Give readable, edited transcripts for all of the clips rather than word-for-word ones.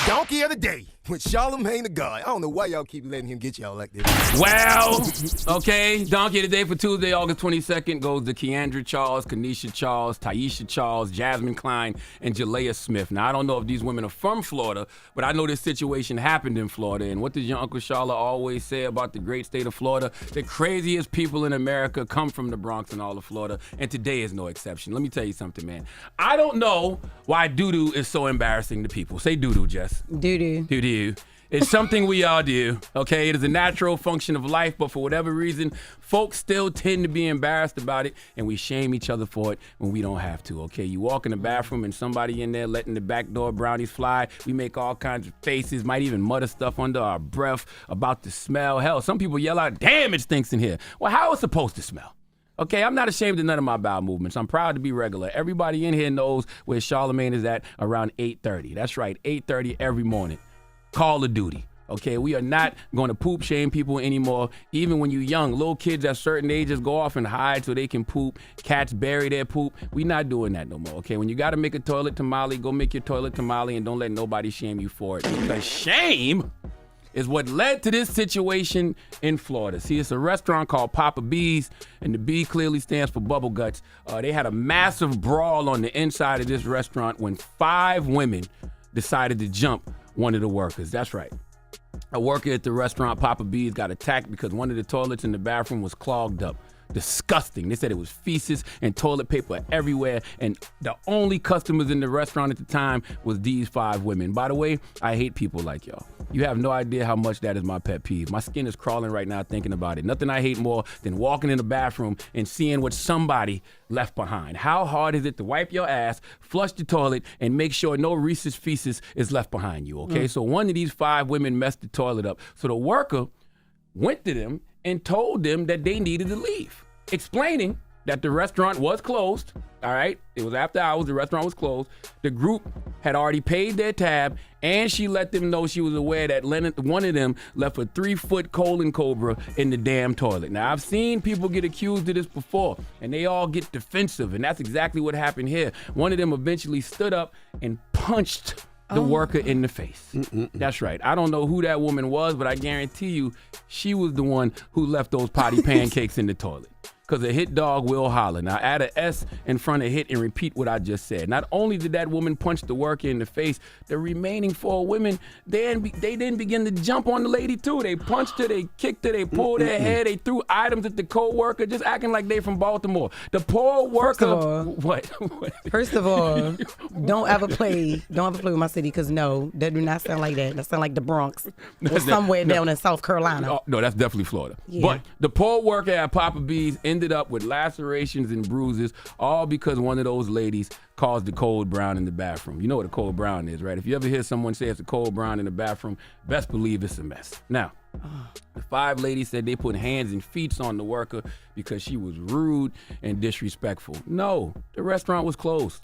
Donkey of the day with Charlamagne the God. I don't know why y'all keep letting him get y'all like this. Well, okay, Donkey of the day for Tuesday, August 22nd goes to Keandra Charles, Kanisha Charles, Taisha Charles, Jasmine Klein, and Jalea Smith. Now, I don't know if these women are from Florida, but I know this situation happened in Florida. And what does your Uncle Charla always say about the great state of Florida? The craziest people in America come from the Bronx and all of Florida, and today is no exception. Let me tell you something, man. I don't know why doo-doo is so embarrassing to people. Say doo-doo, Jess. Doo-doo. Doo-doo. It's something we all do, okay? It is a natural function of life, but for whatever reason, folks still tend to be embarrassed about it, and we shame each other for it when we don't have to, okay? You walk in the bathroom and somebody in there letting the back door brownies fly. We make all kinds of faces, might even mutter stuff under our breath about the smell. Hell, some people yell out, "Damn, it stinks in here." Well, how is it supposed to smell? Okay, I'm not ashamed of none of my bowel movements. I'm proud to be regular. Everybody in here knows where Charlamagne is at around 8:30. That's right, 8:30 every morning. Call of Duty. Okay, we are not going to poop shame people anymore. Even when you're young, little kids at certain ages go off and hide so they can poop. Cats bury their poop. We're not doing that no more, okay? When you got to make a toilet tamale, go make your toilet tamale and don't let nobody shame you for it. Because shame is what led to this situation in Florida. See, it's a restaurant called Papa B's, and the B clearly stands for Bubble Guts. They had a massive brawl on the inside of this restaurant when 5 women decided to jump one of the workers. That's right. A worker at the restaurant Papa B's got attacked because one of the toilets in the bathroom was clogged up. Disgusting. They said it was feces and toilet paper everywhere, and the only customers in the restaurant at the time was these 5 women. By the way, I hate people like y'all. You have no idea how much that is my pet peeve. My skin is crawling right now thinking about it. Nothing I hate more than walking in the bathroom and seeing what somebody left behind. How hard is it to wipe your ass, flush the toilet, and make sure no Reese's feces is left behind you, okay? So one of these 5 women messed the toilet up. So the worker went to them and told them that they needed to leave, explaining that the restaurant was closed, all right? It was after hours, the restaurant was closed. The group had already paid their tab, and she let them know she was aware that one of them left a 3-foot colon cobra in the damn toilet. Now, I've seen people get accused of this before, and they all get defensive, and that's exactly what happened here. One of them eventually stood up and punched the worker in the face. That's right. I don't know who that woman was, but I guarantee you she was the one who left those potty pancakes in the toilet. Because a hit dog will holler. Now, add an S in front of hit and repeat what I just said. Not only did that woman punch the worker in the face, the remaining 4 women, they then begin to jump on the lady, too. They punched her, they kicked her, they pulled her hair, they threw items at the co-worker, just acting like they from Baltimore. The poor worker... What? First of all, don't ever play with my city, because no, that do not sound like that. That sound like the Bronx or somewhere down in South Carolina. Oh, no, that's definitely Florida. Yeah. But the poor worker at Papa B's ended up with lacerations and bruises, all because one of those ladies caused the cold brown in the bathroom. You know what a cold brown is, right? If you ever hear someone say it's a cold brown in the bathroom, best believe it's a mess. Now, the 5 ladies said they put hands and feet on the worker because she was rude and disrespectful. No, the restaurant was closed.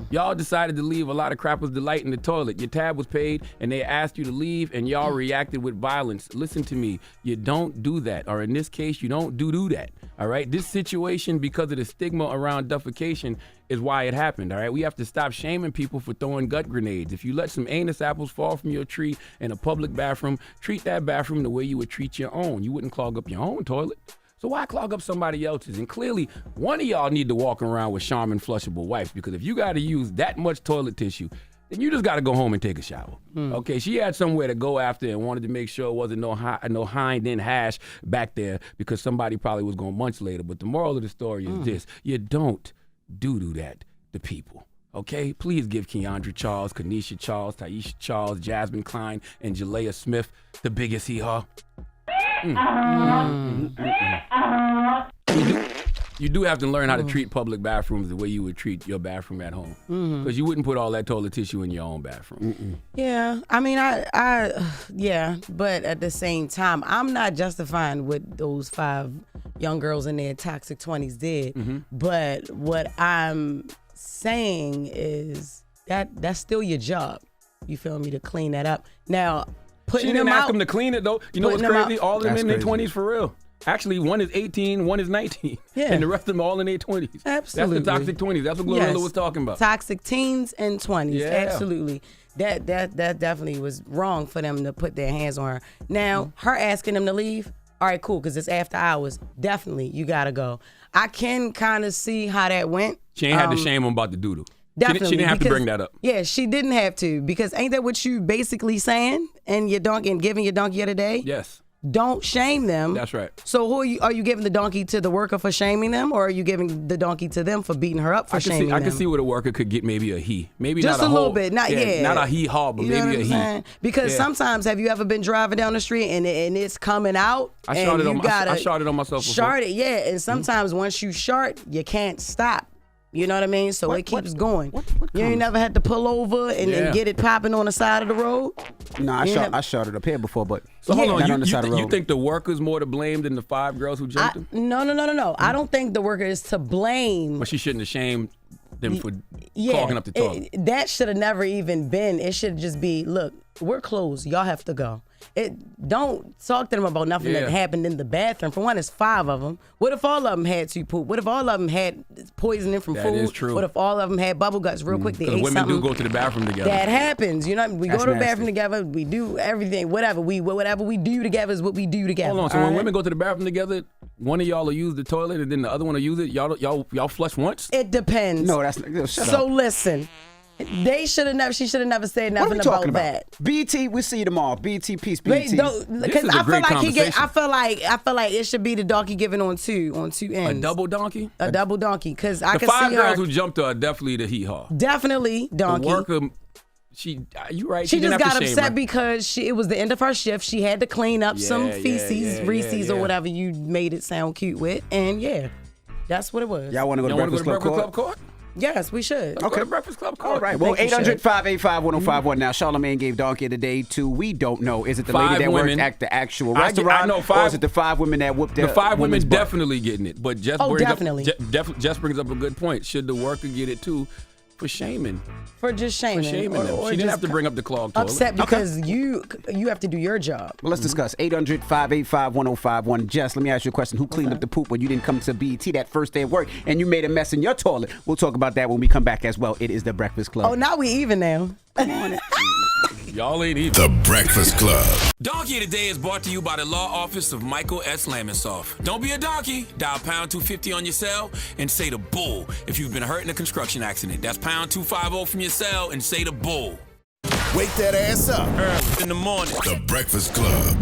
Y'all decided to leave a lot of crappers delight in the toilet. Your tab was paid and they asked you to leave and y'all reacted with violence. Listen to me, you don't do that, or in this case, you don't do that, all right? This situation, because of the stigma around defecation, is why it happened, all right? We have to stop shaming people for throwing gut grenades. If you let some anus apples fall from your tree in a public bathroom, treat that bathroom the way you would treat your own. You wouldn't clog up your own toilet. So why clog up somebody else's? And clearly, one of y'all need to walk around with Charmin flushable wipes, because if you got to use that much toilet tissue, then you just got to go home and take a shower. Okay, she had somewhere to go after and wanted to make sure it wasn't no hind end hash back there because somebody probably was going to munch later. But the moral of the story is this: you don't do that to people. Okay, please give Keandra Charles, Kanisha Charles, Taisha Charles, Jasmine Klein, and Jalea Smith the biggest hee-haw. You do have to learn how to treat public bathrooms the way you would treat your bathroom at home. Because you wouldn't put all that toilet tissue in your own bathroom. Yeah, I mean, yeah, but at the same time, I'm not justifying what those 5 young girls in their toxic 20s did. But what I'm saying is that's still your job. You feel me, to clean that up. Now, putting she didn't them ask out, them to clean it though. You know what's crazy? All of them in their 20s for real. Actually, one is 18, one is 19. Yeah. And the rest of them all in their 20s. Absolutely. That's the toxic 20s. That's what Glorilla was talking about. Toxic teens and 20s. Yeah. Absolutely. That definitely was wrong for them to put their hands on her. Now, her asking them to leave, all right, cool, because it's after hours. Definitely, you got to go. I can kind of see how that went. She ain't had to shame him about the doodle. Definitely. She didn't have to bring that up. Yeah, she didn't have to, because ain't that what you basically saying and your donkey and giving your donkey of the day? Yes. Don't shame them. That's right. So who are you giving the donkey to the worker for shaming them, or are you giving the donkey to them for beating her up for shaming them? I can see where the worker could get maybe a he. Maybe just not a little bit. Not a he haw, but you know maybe what a I'm he. saying? Because sometimes, have you ever been driving down the street and it's coming out? I sharted on myself before. Shart it, yeah. And sometimes once you shart, you can't stop. You know what I mean? So it keeps going. You ain't never had to pull over and get it popping on the side of the road? No, I shot it up here before, but so hold on. on the side of the road. You think the worker's more to blame than the 5 girls who jumped him? No. I don't think the worker is to blame. But she shouldn't have shamed them for clogging up the toilet. That should have never even been. It should just be, look, we're closed. Y'all have to go. Don't talk to them about nothing that happened in the bathroom. For one, it's 5 of them. What if all of them had to poop? What if all of them had poisoning from food? That is true. What if all of them had bubble guts real quick? They ate women something. do go to the bathroom together. That happens. You know, we That's go to the nasty. bathroom together. We do everything. Whatever we do together is what we do together. Hold on. So when women go to the bathroom together, one of y'all will use the toilet and then the other one will use it. Y'all flush once? It depends. No, that's shut so up. listen. She should have never said What are nothing we talking about that. BT, we see you tomorrow. BT, peace, Wait, BT. because is a I feel great like conversation. I feel like it should be the donkey given on two ends. A double donkey? A double donkey, because I The can 5 see girls her who jumped her are definitely the hee-haw. definitely donkey. The worker, you right. She didn't just have got to shame upset her. because it was the end of her shift. She had to clean up some feces, Reese's, or yeah. whatever you made it sound cute with, and that's what it was. Y'all want to go to Y'all wanna Breakfast Club Court? Yes, we should. Okay, Breakfast Club Court. All right. Well, Thank you, 800-585-1051. Now, Charlamagne gave Donkey of the Day to, we don't know. Is it the 5 lady that women. worked at the actual I restaurant? know Or 5 is it the 5 women that whooped The 5 women women's butt? definitely getting it, but Jess definitely. Jess brings up a good point. Should the worker get it too for shaming? For just shaming. For shaming them. or She didn't just have to bring up the clogged toilet. upset because you have to do your job. Well, let's discuss. 800-585-1051. Jess, let me ask you a question. Who cleaned up the poop when you didn't come to BET that first day of work and you made a mess in your toilet? We'll talk about that when we come back as well. It is The Breakfast Club. Oh, now we even now. Y'all ain't even. The Breakfast Club. Donkey of the Day is brought to you by the law office of Michael S. Lamonsoff. Don't be a donkey. Dial pound 250 on your cell and say the bull if you've been hurt in a construction accident. That's pound 250 from your cell and say the bull. Wake that ass up. Early in the morning. The Breakfast Club.